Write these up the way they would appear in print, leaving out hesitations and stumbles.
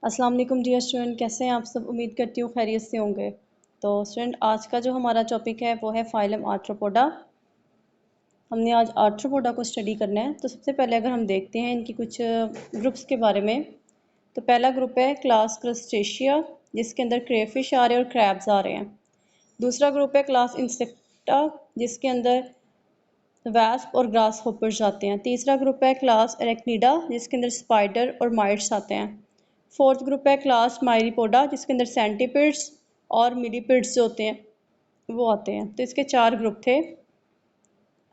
अस्सलाम वालेकुम dear student, कैसे हैं आप सब। उम्मीद करती हूँ खैरियत से होंगे। तो स्टूडेंट, आज का जो हमारा टॉपिक है वो है फाइलम आर्थ्रोपोडा। हमने आज आर्थ्रोपोडा को स्टडी करना है। तो सबसे पहले अगर हम देखते हैं इनकी कुछ ग्रुप्स के बारे में, तो पहला ग्रुप है क्लास क्रस्टेशिया, जिसके अंदर क्रेफिश आ रहे हैं और क्रैब्स आ रहे हैं। दूसरा ग्रुप है क्लास इंसेक्टा, जिसके अंदर वैस्प और ग्रास होपर्स आते हैं। तीसरा ग्रुप है क्लास एरेक्निडा, जिसके अंदर स्पाइडर और माइट्स आते हैं। फोर्थ ग्रुप है क्लास मायरीपोडा, जिसके अंदर सेंटीपिड्स और मिलीपिड्स जो होते हैं वो आते हैं। तो इसके चार ग्रुप थे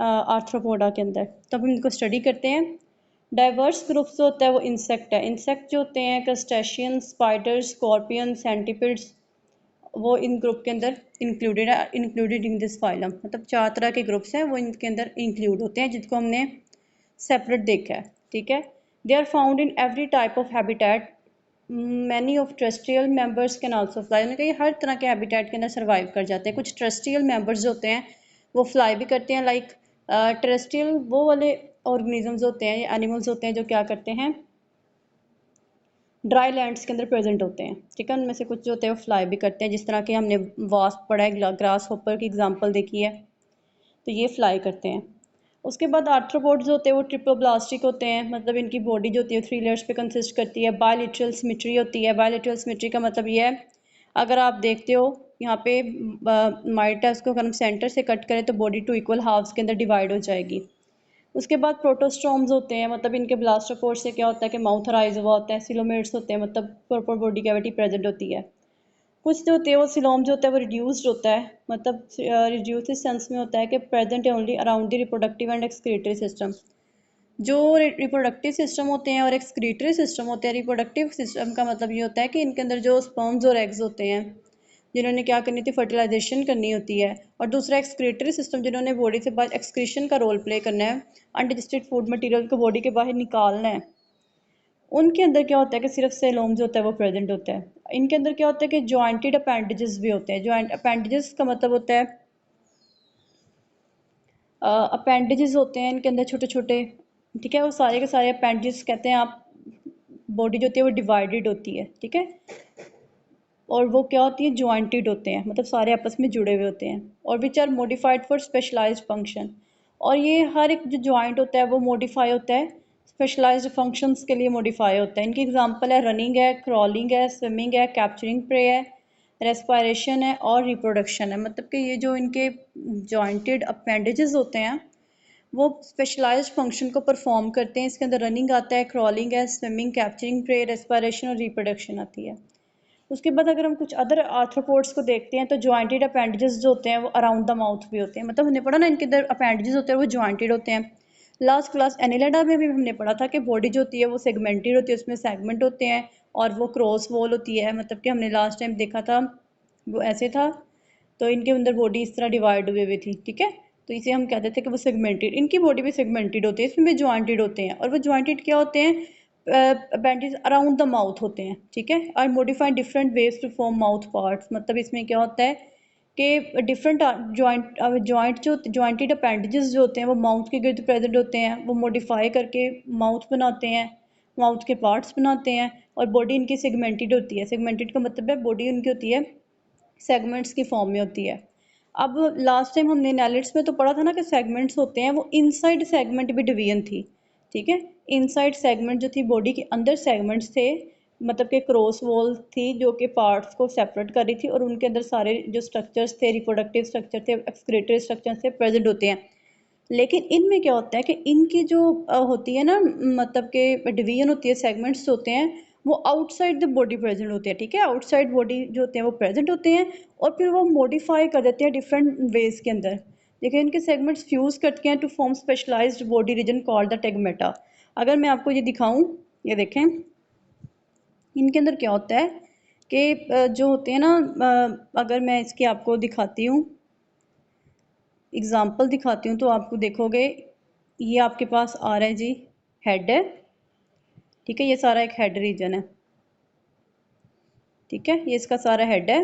आर्थ्रोपोडा के अंदर। तो अब हम इनको स्टडी करते हैं। डाइवर्स ग्रुप्स जो होता है वो इंसेक्ट है। इंसेक्ट जो होते हैं क्रस्टेशियन, स्पाइडर, स्कॉर्पियन, सेंटीपिड्स, वो इन ग्रुप के अंदर इंक्लूडेड इन दिस फाइलम। मतलब चार तरह के ग्रुप्स हैं वो इनके अंदर इंक्लूड होते हैं, जिनको हमने सेपरेट देखा है। ठीक है, they are found in every type of habitat. Many of terrestrial members can also fly. उन्होंने कहा हर तरह के हैबिटेट के अंदर सर्वाइव कर जाते हैं। कुछ ट्रेस्ट्रियल मेंबर्स जो होते हैं वो फ्लाई भी करते हैं। लाइक ट्रेस्ट्रियल वो वाले ऑर्गेनिजम्स होते हैं, एनिमल्स होते हैं जो क्या करते हैं, ड्राई लैंड्स के अंदर प्रेजेंट होते हैं। ठीक है, उनमें से कुछ जो होते हैं वो फ्लाई भी करते हैं। जिस तरह के हमने वास्प पढ़ा है, ग्रास होपर की एग्जांपल देखी है, तो ये फ्लाई करते हैं। उसके बाद आर्थ्रोपोड्स होते हैं वो ट्रिप्लोब्लास्टिक होते हैं। मतलब इनकी बॉडी जो होती है 3 लेयर्स पे कंसिस्ट करती है। बायलैटरल सिमेट्री होती है। बायलैटरल सिमेट्री का मतलब ये है, अगर आप देखते हो यहाँ पे माइट है, उसको अगर हम सेंटर से कट करें तो बॉडी 2 इक्वल हाफ्स के अंदर डिवाइड हो जाएगी। उसके बाद प्रोटोस्टोम्स होते हैं। मतलब इनके ब्लास्टोपोड से क्या होता है कि माउथ राइज हुआ होता है। सिलोमेट्स होते हैं, मतलब प्रॉपर बॉडी कैविटी प्रेजेंट होती है। कुछ जो होते हैं वो सिलोम जो होता है वो रिड्यूस्ड होता है। मतलब रिड्यूस इस सेंस में होता है कि प्रेजेंट है only around the reproductive and excretory system. जो रिप्रोडक्टिव सिस्टम होते हैं और एक्सक्रीटरी सिस्टम होते हैं, रिप्रोडक्टिव सिस्टम का मतलब ये होता है कि इनके अंदर जो स्पर्म्स और एग्स होते हैं जिन्होंने क्या करनी थी, फर्टिलाइजेशन करनी होती है। और दूसरा एक्सक्रीटरी सिस्टम, जिन्होंने बॉडी से बाहर एक्सक्रीशन का रोल प्ले करना है, अनडिजेस्टेड फूड मटेरियल को बॉडी के बाहर निकालना है। उनके अंदर क्या होता है कि सिर्फ सेलोम जो होता है वो प्रेजेंट होता है। इनके अंदर क्या होता है कि जॉइंटेड अपेंडेजेस भी होते हैं। जॉइंट अपेंडेजेस का मतलब होता है, अपेंडेजेस होते हैं इनके अंदर छोटे छोटे। ठीक है, वो सारे के सारे अपेंडेजेस कहते हैं आप, बॉडी जो होती है वो डिवाइडेड होती है। ठीक है, और वो क्या होती है, जॉइंटेड होते हैं, मतलब सारे आपस में जुड़े हुए होते हैं। और which are modified for specialised function. और ये हर एक जो जॉइंट होता है वो मॉडिफाई होता है स्पेशलाइज्ड फंक्शंस के लिए, मॉडिफाई होता है। इनकी एग्जांपल है रनिंग है, क्रॉलिंग है, स्विमिंग है, कैप्चरिंग प्रे है, रेस्पायरेशन है और रिप्रोडक्शन है। मतलब कि ये जो इनके जॉइंटेड अपेंडेजेस होते हैं वो स्पेशलाइज्ड फंक्शन को परफॉर्म करते हैं। इसके अंदर रनिंग आता है, क्रॉलिंग है, स्विमिंग, कैप्चरिंग प्रे, रेस्पायरेशन और रिप्रोडक्शन आती है। उसके बाद अगर हम कुछ अदर आर्थ्रोपोड्स को देखते हैं तो जॉइंटेड अपेंडेजेस जो होते हैं वो अराउंड द माउथ भी होते हैं। मतलब हमने पढ़ा ना इनके अंदर अपेंडेजेस होते हैं वो जॉइंटेड होते हैं। लास्ट क्लास एनिलेडा में भी हमने पढ़ा था कि बॉडी जो होती है वो सेगमेंटेड होती है, उसमें सेगमेंट होते हैं और वो क्रॉस वॉल होती है। मतलब कि हमने लास्ट टाइम देखा था वो ऐसे था, तो इनके अंदर बॉडी इस तरह डिवाइड हुई हुई थी। ठीक है, तो इसे हम कहते थे कि वो सेगमेंटेड, इनकी बॉडी भी सेगमेंटेड होती है, इसमें भी जॉइंटेड होते हैं। और वो जॉइंटेड क्या होते हैं, बैंडेज अराउंड द माउथ होते हैं। ठीक है, are modified different ways to form mouth parts. मतलब इसमें क्या होता है कि डिफरेंट जॉइंट जो जॉइंटेड अपेंडेजेस जो होते हैं वो माउथ के गिर्द प्रेजेंट होते हैं। वो मॉडिफाई करके माउथ बनाते हैं, माउथ के पार्ट्स बनाते हैं। और बॉडी इनकी सेगमेंटेड होती है। सेगमेंटेड का मतलब है बॉडी उनकी होती है सेगमेंट्स की फॉर्म में होती है। अब लास्ट टाइम हमने एनालिटिक्स में तो पढ़ा था ना कि सेगमेंट्स होते हैं, वो इनसाइड सेगमेंट भी डिवीजन थी। ठीक है, इनसाइड सेगमेंट जो थी बॉडी के अंदर सेगमेंट्स थे, मतलब कि क्रॉस वॉल थी जो कि पार्ट्स को सेपरेट कर रही थी। और उनके अंदर सारे जो स्ट्रक्चर्स थे, रिप्रोडक्टिव स्ट्रक्चर थे, एक्सक्रीटरी स्ट्रक्चर थे, प्रेजेंट होते हैं। लेकिन इनमें क्या होता है कि इनकी जो होती है ना, मतलब कि डिवीजन होती है, सेगमेंट्स होते हैं वो आउटसाइड द बॉडी प्रेजेंट होते हैं। ठीक है, आउटसाइड बॉडी जो होते हैं वो प्रेजेंट होते हैं और फिर वो मॉडिफाई कर देते हैं डिफरेंट वेज के अंदर। देखिए इनके सेगमेंट्स फ्यूज करते हैं to form specialised body region called the tagmata. अगर मैं आपको ये दिखाऊं, ये देखें इनके अंदर क्या होता है कि जो होते हैं ना, अगर मैं इसकी आपको दिखाती हूँ, एग्जाम्पल दिखाती हूँ, तो आपको देखोगे ये आपके पास आ रहा है जी, हेड है। ठीक है, ये सारा एक हेड रीजन है। ठीक है, ये इसका सारा हेड है।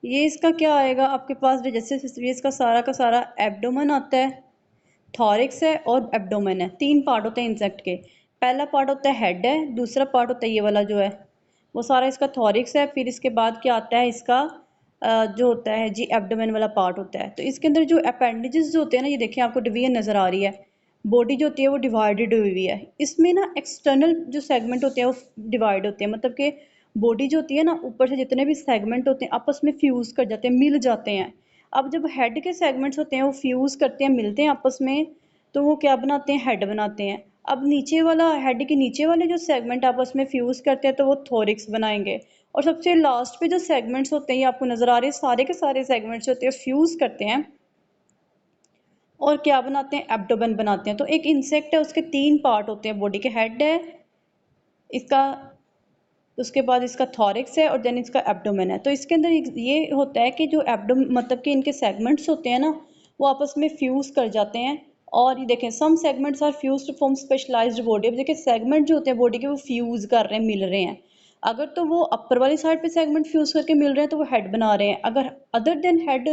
ये इसका क्या आएगा आपके पास, जैसे ये इसका सारा का सारा एब्डोमेन आता है, थॉरिक्स है और एब्डोमेन है। 3 पार्ट होते हैं इंसेक्ट के। पहला पार्ट होता है हेड है, दूसरा पार्ट होता है ये वाला जो है, वो सारा इसका थॉरिक्स है। फिर इसके बाद क्या आता है इसका जो होता है जी एब्डोमेन वाला पार्ट होता है। तो इसके अंदर जो अपेंडिजेस जो होते हैं ना, ये देखिए आपको डिवीजन नज़र आ रही है। बॉडी जो होती है वो डिवाइडेड हुई हुई है। इसमें ना एक्सटर्नल जो सेगमेंट होते हैं वो डिवाइड होते हैं, मतलब कि बॉडी जो होती है ना, ऊपर से जितने भी सेगमेंट होते हैं आपस में फ्यूज़ कर जाते हैं, मिल जाते हैं। अब जब हेड के सेगमेंट्स होते हैं वो फ्यूज़ करते हैं, मिलते हैं आपस में, तो वो क्या बनाते हैं, हेड बनाते हैं। अब नीचे वाला, हेड के नीचे वाले जो सेगमेंट आपस में फ्यूज़ करते हैं तो वो थोरिक्स बनाएंगे। और सबसे लास्ट पे जो सेगमेंट्स होते हैं, ये आपको नज़र आ रहे हैं, सारे के सारे सेगमेंट्स होते हैं फ्यूज़ करते हैं और क्या बनाते हैं, एब्डोमेन बनाते हैं। तो एक इंसेक्ट है, उसके 3 पार्ट होते हैं बॉडी के, हेड है इसका, उसके बाद इसका थॉरिक्स है और देन इसका एब्डोमेन है। तो इसके अंदर ये होता है कि जो एब्डोमेन मतलब कि इनके सेगमेंट्स होते हैं ना, वो आपस में फ्यूज़ कर जाते हैं। और ये देखें, some segments are fuse to form specialised body. अब देखिए सेगमेंट जो होते हैं बॉडी के वो फ्यूज़ कर रहे हैं, मिल रहे हैं। अगर तो वो अपर वाली साइड पे सेगमेंट फ्यूज़ करके मिल रहे हैं तो वो हेड बना रहे हैं। अगर अदर देन हेड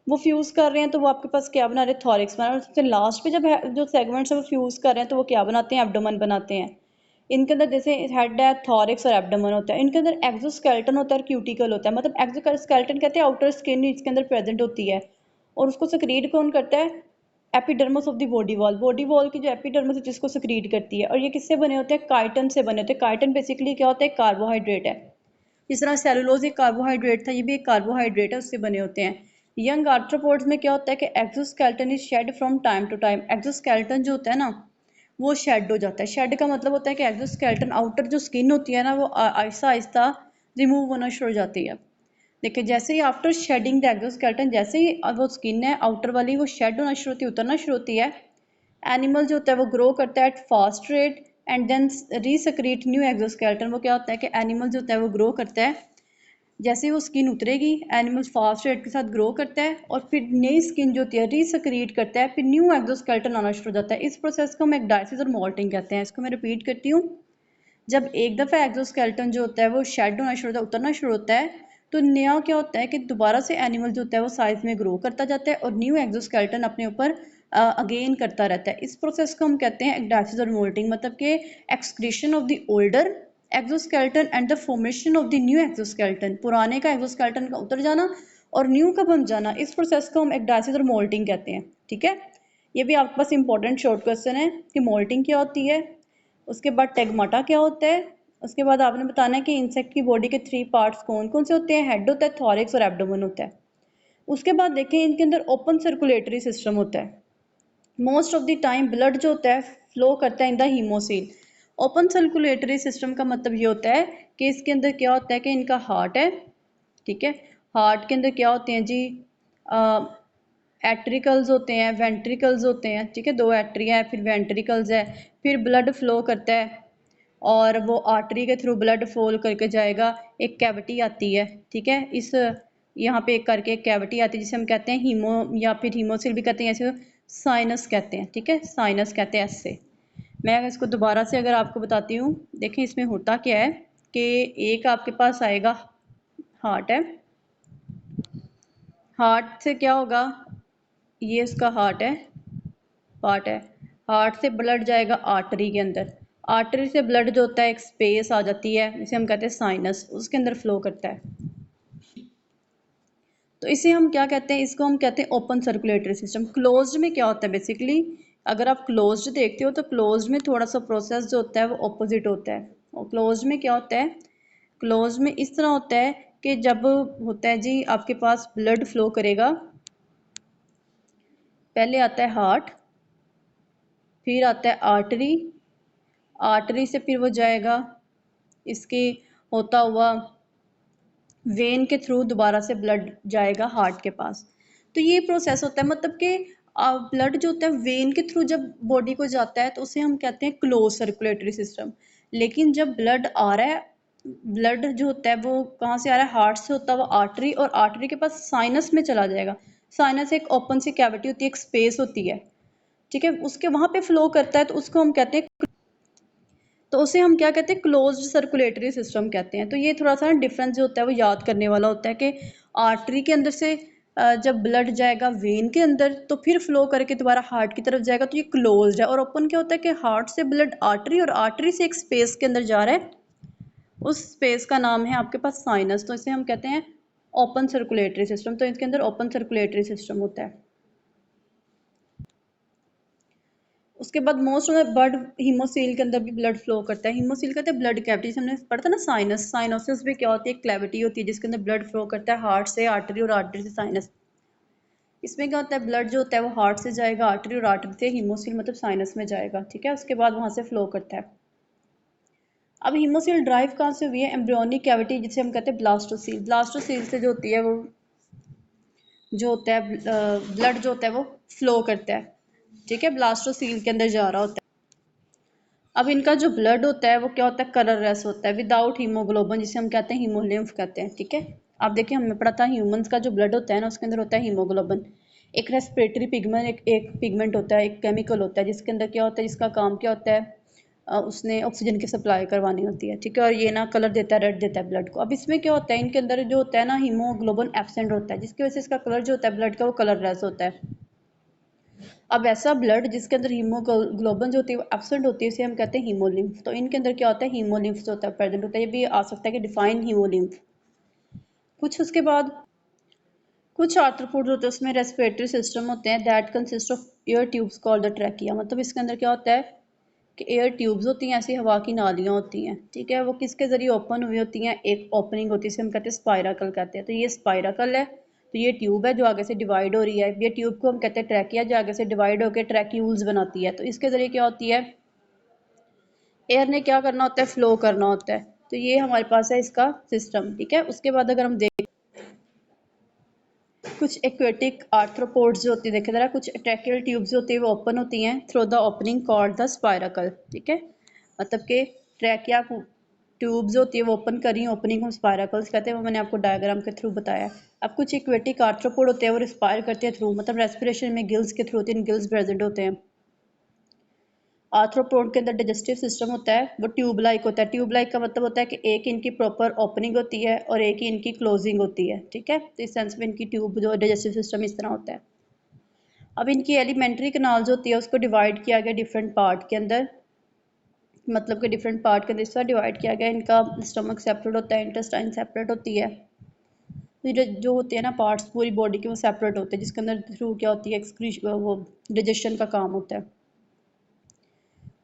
वो फ्यूज़ कर रहे हैं तो वो आपके पास क्या बना रहे हैं, थॉरिक्स बना रहे हैं। और सबसे लास्ट पे जब जो सेगमेंट्स है वो फ्यूज़ कर रहे हैं तो वो क्या बनाते हैं, एब्डोमेन बनाते हैं। इनके अंदर जैसे हेड है, थॉरिक्स और एब्डोमेन होता है। इनके अंदर एक्सोस्केलेटन होता है और क्यूटिकल होता है। मतलब एक्सोस्केलेटन कहते हैं आउटर स्किन इसके अंदर प्रेजेंट होती है, और उसको सक्रीट कौन करता है, epidermis of the body wall. Body wall की जो एपिडर्मस है जिसको सक्रीट करती है। और ये किससे बने होते हैं, काइटन से बने होते हैं। काइटन बेसिकली क्या होता है, कार्बोहाइड्रेट है। जिस तरह सेलुलोज एक कार्बोहाइड्रेट था, ये भी एक कार्बोहाइड्रेट है, उससे बने होते हैं। यंग आर्थ्रोपोड्स में क्या होता है कि exoskeleton is shed from time to time. Exoskeleton जो होता है ना वो शेड हो जाता है। शेड का मतलब होता है कि एक्सोस्केलेटन आउटर जो स्किन होती है ना वो आहिस्ता आहिस्ता रिमूव होना शुरू हो जाती है। देखिए जैसे ही आफ्टर शेडिंग द एक्सोस्केलेटन, जैसे ही वो स्किन है आउटर वाली वो शेड होना शुरू होती है, उतरना शुरू होती है, एनिमल जो होता है वो ग्रो करता है at fast rate and then resecrete new exoskeleton. वो क्या होता है कि एनिमल जो होता है वो ग्रो करता है, जैसे ही वो स्किन उतरेगी एनिमल फास्ट रेट के साथ ग्रो करता है और फिर नई स्किन जो होती है रीसक्रीट करता है, फिर न्यू एक्सोस्केलेटन आना शुरू हो जाता है। इस प्रोसेस को हम एक्डाइसिस और मोल्टिंग कहते हैं। इसको मैं रिपीट करती हूँ। जब एक दफ़ा एक्सोस्केलेटन जो होता है वो शेड होना शुरू होता है, उतरना शुरू होता है, तो नया क्या होता है कि दोबारा से एनिमल जो होता है वो साइज में ग्रो करता जाता है और न्यू एक्सोस्केलेटन अपने ऊपर अगेन करता रहता है। इस प्रोसेस को हम कहते हैं एक्डाइसिस और मोल्टिंग, मतलब कि excretion of the older exoskeleton and the formation of the new exoskeleton. पुराने का एक्सोस्केलेटन का उतर जाना और न्यू का बन जाना, इस प्रोसेस को हम एक्डाइसिस और मोल्टिंग कहते हैं। ठीक है, ये भी आपके पास इंपॉर्टेंट शॉर्ट क्वेश्चन है कि मोल्टिंग क्या होती है, उसके बाद टेगमाटा क्या होता है, उसके बाद आपने बताना है कि इंसेक्ट की बॉडी के 3 पार्ट्स कौन कौन से होते हैं, हेड होता है, थॉरिक्स और एब्डोमेन होता है। उसके बाद देखें इनके अंदर ओपन सर्कुलेटरी सिस्टम होता है। Most of the time blood जो होता है फ्लो करता है in the haemocoel. Open circulatory system का मतलब ये होता है कि इसके अंदर क्या होता है कि इनका हार्ट है, ठीक है, हार्ट के अंदर क्या होते हैं जी, एट्रिकल्स होते हैं, वेंट्रिकल्स होते हैं, ठीक है, 2 एट्रिया है, फिर वेंट्रिकल्स है, फिर ब्लड फ्लो करता है और वो आर्टरी के थ्रू ब्लड फ्लो करके जाएगा। एक कैविटी आती है, ठीक है, इस यहाँ पे एक करके एक कैविटी आती है जिसे हम कहते हैं हीमो या फिर हीमोसिल भी कहते हैं, ऐसे साइनस कहते हैं, ठीक है, साइनस कहते हैं ऐसे। मैं अगर इसको दोबारा से अगर आपको बताती हूँ, देखें इसमें होता क्या है कि एक आपके पास आएगा हार्ट है, हार्ट से क्या होगा, ये इसका हार्ट है, पार्ट है, हार्ट से ब्लड जाएगा आर्टरी के अंदर, आर्टरी से ब्लड जो होता है एक स्पेस आ जाती है जिसे हम कहते हैं साइनस, उसके अंदर फ्लो करता है। तो इसे हम क्या कहते हैं, इसको हम कहते हैं ओपन सर्कुलेटरी सिस्टम। क्लोज्ड में क्या होता है बेसिकली, अगर आप क्लोज्ड देखते हो तो क्लोज्ड में थोड़ा सा प्रोसेस जो होता है वो ऑपोजिट होता है। और क्लोज्ड में क्या होता है, क्लोज्ड में इस तरह होता है कि जब होता है जी आपके पास ब्लड फ्लो करेगा, पहले आता है हार्ट, फिर आता है आर्टरी, आर्टरी से फिर वो जाएगा इसके होता हुआ वेन के थ्रू दोबारा से ब्लड जाएगा हार्ट के पास। तो ये प्रोसेस होता है, मतलब कि ब्लड जो होता है वेन के थ्रू जब बॉडी को जाता है तो उसे हम कहते हैं क्लोज सर्कुलेटरी सिस्टम। लेकिन जब ब्लड आ रहा है, ब्लड जो होता है वो कहाँ से आ रहा है, हार्ट से होता है वो आर्टरी, और आर्टरी के पास साइनस में चला जाएगा। साइनस एक ओपन सी कैविटी होती है, एक स्पेस होती है, ठीक है, उसके वहाँ पे फ्लो करता है, तो उसको हम कहते हैं, तो उसे हम क्या कहते हैं, क्लोज्ड सर्कुलेटरी सिस्टम कहते हैं। तो ये थोड़ा सा डिफरेंस जो होता है वो याद करने वाला होता है कि आर्टरी के अंदर से जब ब्लड जाएगा वेन के अंदर तो फिर फ्लो करके दोबारा हार्ट की तरफ जाएगा, तो ये क्लोज्ड है। और ओपन क्या होता है कि हार्ट से ब्लड आर्टरी और आर्टरी से एक स्पेस के अंदर जा रहा है उस स्पेस का नाम है आपके पास साइनस, तो इसे हम कहते हैं ओपन सर्कुलेटरी सिस्टम। तो इसके अंदर ओपन सर्कुलेटरी सिस्टम होता है। उसके बाद most of the blood haemocoel के अंदर भी ब्लड फ्लो करता है। हीमोसील कहते हैं ब्लड कैविटी, हमने पढ़ा था ना साइनस, साइनोसिस भी क्या होती है, कैविटी होती है जिसके अंदर ब्लड फ्लो करता है हार्ट से आर्टरी और आर्टरी से साइनस। इसमें क्या होता है, ब्लड जो होता है वो हार्ट से जाएगा आर्टरी और आर्टरी से हीमोसील मतलब साइनस में जाएगा, ठीक है। उसके बाद वहाँ से फ्लो करता है। अब हीमोसील ड्राइव कहाँ से हुई है, एम्ब्रियोनिक कैविटी जिसे हम कहते हैं ब्लास्टोसील। ब्लास्टोसील से जो होती है वो जो होता है ब्लड जो होता है वो फ्लो करता है, ठीक है, ब्लास्टोसील के अंदर जा रहा होता है। अब इनका जो ब्लड होता है वो क्या होता है, कलरलेस होता है, विदाउट हीमोग्लोबिन, जिसे हम कहते हैं हीमोलिम्फ कहते हैं, ठीक है। आप देखिए हमने पढ़ा था ह्यूमंस का जो ब्लड होता है ना उसके अंदर होता है हीमोग्लोबिन। एक रेस्पिरेटरी पिगमेंट, एक पिगमेंट होता है, एक केमिकल होता है जिसके अंदर क्या होता है, जिसका काम क्या होता है, उसने ऑक्सीजन की सप्लाई करवानी होती है, ठीक है। और ये ना कलर देता है, रेड देता है ब्लड को। अब इसमें क्या होता है, इनके अंदर जो होता है ना हीमोग्लोबिन एब्सेंट होता है, जिसकी वजह से इसका कलर जो होता है ब्लड का वो कलरलेस होता है। अब ऐसा ब्लड जिसके अंदर हीमोग्लोबिन जो होती है वो एब्सेंट होती है, इसे हम कहते हैं हीमोलिम्फ। तो इनके अंदर क्या होता है, हीमोलिम्फ जो होता है प्रेजेंट होता है। ये भी आ सकता है कि डिफाइन हीमोलिम्फ। कुछ उसके बाद कुछ आर्थ्रोपोड्स होते हैं उसमें रेस्पिरेटरी सिस्टम होते हैं that consist of air tubes called the trachea. मतलब इसके अंदर क्या होता है कि एयर ट्यूब्स होती हैं, ऐसी हवा की नालियाँ होती हैं, ठीक है। वो किसके ज़रिए ओपन हुई होती हैं, एक ओपनिंग होती है, इसे हम कहते हैं स्पाइराकल कहते हैं। तो ये स्पाइराकल है, तो ये ट्यूब है जो आगे से डिवाइड हो रही है। ये ट्यूब को हम कहते हैं ट्रैकिया, जो आगे से डिवाइड होकर ट्रैक्यूल्स बनाती है। तो इसके ज़रिए क्या होती है, एयर ने क्या करना होता है, फ्लो करना होता है। तो ये हमारे पास है इसका सिस्टम, ठीक है। उसके बाद अगर हम देखें कुछ एक्वेटिक आर्थ्रोपोड्स जो होती है, देखे जरा, कुछ ट्रैकियल ट्यूब्स होती है वो ओपन होती हैं through the opening called the spiracle, ठीक है। मतलब कि ट्रैकिया ट्यूब्स होती है वो ओपन करी, ओपनिंग को स्पाइराकल्स कहते हैं, वो मैंने आपको डायग्राम के थ्रू बताया। अब कुछ एक्वेटिक आर्थ्रोपोड होते हैं वो रिस्पायर करते हैं थ्रू, मतलब रेस्पिरेशन में गिल्स के थ्रू, 3 गिल्स प्रेजेंट होते हैं। आर्थ्रोपोड के अंदर डाइजेस्टिव सिस्टम होता है वो ट्यूब लाइक होता है। ट्यूब लाइक का मतलब होता है कि एक इनकी प्रॉपर ओपनिंग होती है और एक ही इनकी क्लोजिंग होती है, ठीक है। तो इस सेंस में इनकी ट्यूब जो डाइजेस्टिव सिस्टम इस तरह होता है। अब इनकी एलिमेंट्री कैनाल जो होती है उसको डिवाइड किया गया डिफरेंट पार्ट के अंदर, मतलब कि डिफरेंट पार्ट के अंदर इस तरह डिवाइड किया गया। इनका स्टमक सेपरेट होता है, इंटेस्टाइन सेपरेट होती है। तो जो होते हैं ना पार्ट्स पूरी बॉडी के वो सेपरेट होते हैं, जिसके अंदर थ्रू क्या होती है एक्सक्रीशन, वो डाइजेशन का काम होता है।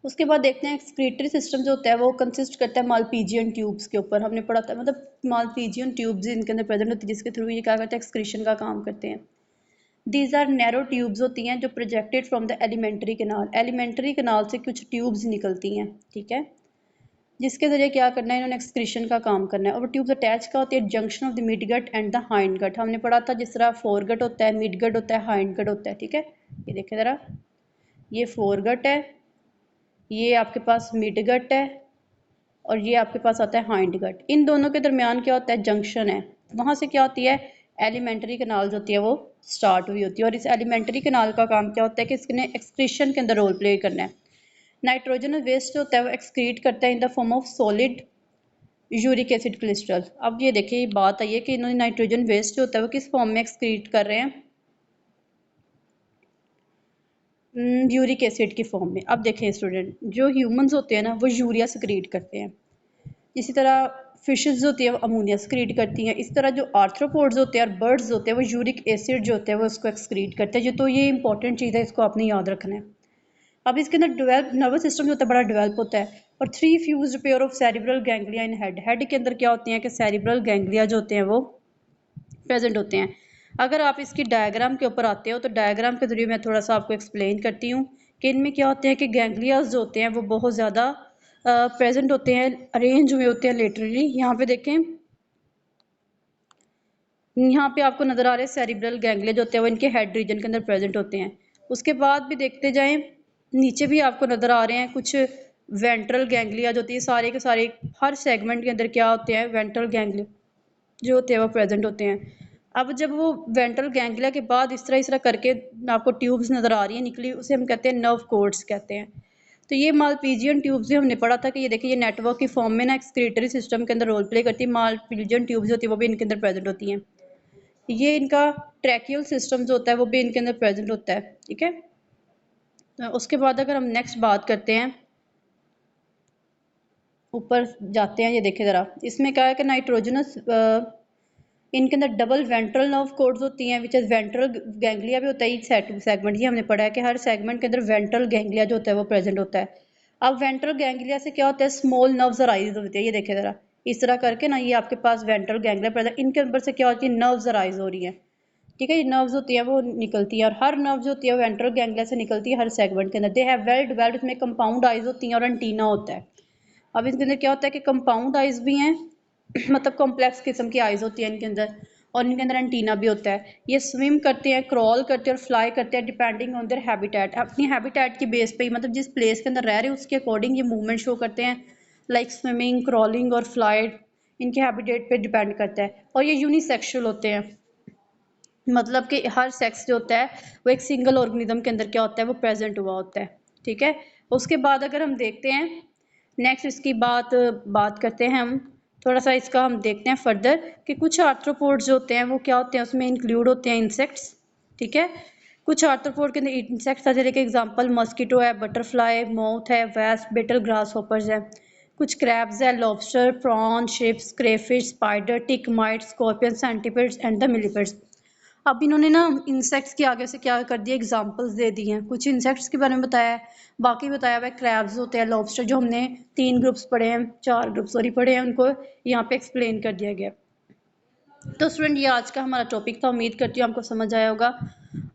उसके बाद देखते हैं एक्सक्रीटरी सिस्टम जो होता है वो कंसिस्ट करता है मालपीजियन ट्यूब्स के ऊपर। हमने पढ़ा था, मतलब मालपीजियन ट्यूब्स इनके अंदर प्रेजेंट होती है जिसके थ्रू ये क्या करते हैं, एक्सक्रीशन का काम करते हैं। दीज आर नैरो ट्यूब्स होती हैं जो projected from the alimentary canal. Alimentary canal से कुछ ट्यूब्स निकलती हैं, ठीक है, जिसके जरिए क्या करना है, इन्होंने एक्सक्रीशन का काम करना है। और वो ट्यूब्स अटैच का होती है junction of the mid gut and the hind gut. हमने पढ़ा था जिस तरह फोर गट होता है, मिड गट होता है, हाइंड गट होता है, ठीक है। ये देखें ज़रा, ये फोर गट है, ये आपके पास मिड गट है और ये आपके पास आता है हाइंड गट। इन दोनों के दरमियान क्या होता है, जंक्शन है। वहाँ से क्या होती है, एलिमेंट्री कैनाल जो होती है वो स्टार्ट हुई होती है। और इस एलिमेंट्री कैनाल का काम क्या होता है कि इसने एक्सक्रीशन के अंदर रोल प्ले करना है। नाइट्रोजन वेस्ट जो होता है वो एक्सक्रीट करता है in the form of solid uric acid crystal. अब ये देखिए बात आई है कि इन्होंने नाइट्रोजन वेस्ट जो होता है वो किस फॉर्म में एक्सक्रीट कर रहे हैं, यूरिक एसिड की फॉर्म में। अब देखें स्टूडेंट, जो ह्यूमंस होते हैं ना वो यूरिया सक्रीट करते हैं, इसी तरह फिशेस होती है वो अमोनिया सक्रीट करती हैं। इस तरह जो आर्थ्रोपोड्स होते हैं और बर्ड्स होते हैं वो यूरिक एसिड जो होते हैं वो उसको एक्सक्रीट करते हैं। जो तो ये इंपॉर्टेंट चीज़ है, इसको आपने याद रखना है। अब इसके अंदर डेवलप नर्वस सिस्टम जो होता है बड़ा डेवलप होता है। और 3 fused pair of cerebral ganglia in head. Head के अंदर क्या होती हैं कि सेरिब्रल गैंग्लिया जो होते हैं वो प्रेजेंट होते हैं। अगर आप इसकी डायग्राम के ऊपर आते हो तो डायग्राम के जरिए मैं थोड़ा सा आपको एक्सप्लेन करती हूँ कि इनमें क्या होते हैं कि गैंग्लियाज जो होते हैं वो बहुत ज़्यादा प्रेजेंट होते हैं, अरेंज हुए होते हैं लेटरली। यहाँ पे देखें, यहाँ पे आपको नज़र आ रहे हैं सेरिब्रल गैंग्लिया जो होते हैं वो इनके हेड रीजन के अंदर प्रेजेंट होते हैं। उसके बाद भी देखते जाएं, नीचे भी आपको नज़र आ रहे हैं कुछ वेंट्रल गैंग्लिया जो होती है, सारे के सारे हर सेगमेंट के अंदर क्या होते हैं, वेंट्रल गैंग्लिया जो होते हैं वो प्रेजेंट होते हैं। अब जब वो वेंट्रल गैंग्लिया के बाद इस तरह करके आपको ट्यूब्स नज़र आ रही है निकली, उसे हम कहते हैं नर्व कोड्स कहते हैं। तो ये मालपीजियन ट्यूब्स हमने पढ़ा था कि ये देखिए ये नेटवर्क की फॉर्म में ना एक्सक्रीटरी सिस्टम के अंदर रोल प्ले करती है। मालपीजियन ट्यूब्स होती है वो भी इनके अंदर प्रेजेंट होती हैं। ये इनका ट्रैकियल सिस्टम जो होता है वो भी इनके अंदर प्रेजेंट होता है, ठीक है। तो उसके बाद अगर हम नेक्स्ट बात करते हैं ऊपर जाते हैं, ये देखें ज़रा, इसमें क्या है कि नाइट्रोजनस इनके अंदर डबल वेंट्रल नर्व कोड्स होती हैं, विच इज़ वेंट्रल गैंग्लिया भी होता है, सेगमेंट, ये हमने पढ़ा है कि हर सेगमेंट के अंदर वेंट्रल गैंग्लिया जो होता है वो प्रेजेंट होता है। अब वेंट्रल गैंग्लिया से क्या होता है, स्मॉल नर्व्स अराइज होती है, ये देखें ज़रा, इस तरह करके ना, ये आपके पास वेंट्रल गैंग्लिया प्रेजेंट, इनके अंदर से क्या होती है, नर्व्स अराइज हो रही हैं, ठीक है, ये नर्व्स होती है वो निकलती है, और हर नर्व जो होती है वेंट्रल गैंग्लिया से निकलती है हर सेगमेंट के अंदर। दे हैव वेल डेवलप्ड, उसमें कंपाउंड आइज होती हैं और एंटीना होता है। अब इसके अंदर क्या होता है कि कंपाउंड आइज भी हैं मतलब कॉम्प्लेक्स किस्म की आइज होती है इनके अंदर, और इनके अंदर एंटीना भी होता है। ये स्विम करते हैं, क्रॉल करते हैं और फ्लाई करते हैं डिपेंडिंग ऑन देयर हैबिटेट, अपनी हैबिटेट की बेस पे ही, मतलब जिस प्लेस के अंदर रह रहे हैं उसके अकॉर्डिंग ये मूवमेंट शो करते हैं, लाइक स्विमिंग, क्रॉलिंग और फ्लाइट, इनके हैबिटेट पे डिपेंड करता है। और ये यूनिसेक्सुअल होते हैं, मतलब कि हर सेक्स जो होता है वो एक सिंगल ऑर्गेनिज्म के अंदर क्या होता है वो प्रेजेंट हुआ होता है, ठीक है। उसके बाद अगर हम देखते हैं नेक्स्ट, इसकी बात करते हैं हम, थोड़ा सा इसका हम देखते हैं फर्दर कि कुछ आर्थ्रोपोड्स जो होते हैं वो क्या होते हैं, उसमें इंक्लूड होते हैं इंसेक्ट्स, ठीक है। कुछ आर्थ्रोपोड के अंदर इंसेक्ट्स जैसे कि एग्जांपल मस्कीटो है, बटरफ्लाई, मोथ है, वेस्प, बिटल, ग्रास हॉपर्स है। कुछ क्रैब्स है, lobster, prawn, shrimps, crayfish, spider, tick mite, scorpion, centipedes and the millipedes. अब इन्होंने ना इंसेक्ट्स के आगे से क्या कर दिया, एग्जांपल्स दे दी हैं, कुछ इंसेक्ट्स के बारे में बताया है, बाकी बताया हुआ है क्रैब्स होते हैं, लॉबस्टर, जो हमने 3 ग्रुप्स पढ़े हैं, 4 ग्रुप सॉरी पढ़े हैं, उनको यहाँ पे एक्सप्लेन कर दिया गया। तो स्टूडेंट, ये आज का हमारा टॉपिक था, उम्मीद करती हूँ आपको समझ आया होगा।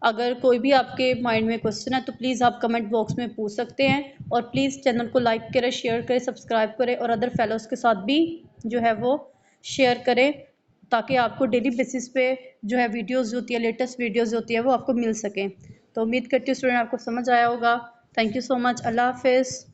अगर कोई भी आपके माइंड में क्वेश्चन है तो प्लीज़ आप कमेंट बॉक्स में पूछ सकते हैं, और प्लीज़ चैनल को लाइक करें, शेयर करें, सब्सक्राइब करें, और अदर फेलोज़ के साथ भी जो है वो शेयर करें, ताकि आपको डेली बेसिस पे जो है वीडियोस जो होती है, लेटेस्ट वीडियोस जो होती है वो आपको मिल सकें। तो उम्मीद करती हूँ स्टूडेंट आपको समझ आया होगा। Thank you so much. अल्लाह हाफिज़।